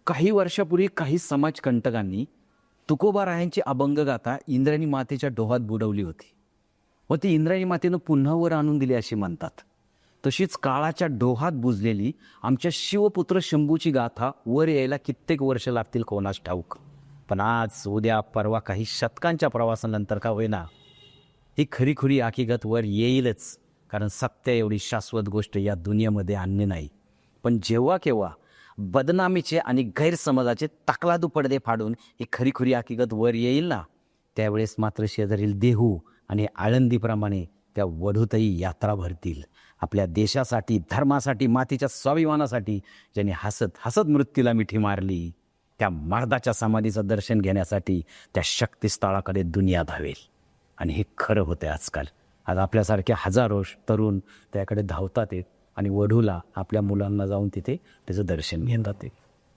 काही वर्षापूर्वी काही समाजकंटकांनी तुकोबारायांची अभंगगाथा इंद्रायणी मातेच्या डोहात बुडवली होती व ती इंद्रायणी मातेनं पुन्हा वर आणून दिली अशी म्हणतात. तशीच काळाच्या डोहात बुजलेली आमच्या शिवपुत्र शंभूची गाथा वर यायला कित्येक वर्ष लागतील कोणास ठाऊक. पण आज उद्या परवा काही शतकांच्या प्रवासानंतर का होईना ही खरीखुरी हकीकत वर येईलच. कारण सत्य एवढी शाश्वत गोष्ट या दुनियेमध्ये आणणे नाही. पण जेव्हा केव्हा बदनामीचे आणि गैरसमजाचे तकलादू पडदे फाडून ही खरीखुरी हकीकत वर येईल ना, त्यावेळेस मात्र शेजारील देहू आणि आळंदीप्रमाणे त्या वढूतही यात्रा भरतील. आपल्या देशासाठी, धर्मासाठी, मातीच्या स्वाभिमानासाठी ज्यांनी हसत हसत मृत्यूला मिठी मारली, त्या मर्दाच्या समाधीचं दर्शन घेण्यासाठी त्या शक्तिस्थळाकडे दुनिया धावेल. आणि हे खरं होतं आजकाल. आज आपल्यासारखे हजारो तरुण त्याकडे धावतात आहेत आणि वढूला आपल्या मुलांना जाऊन तिथे त्याचं दर्शन घेऊन जाते.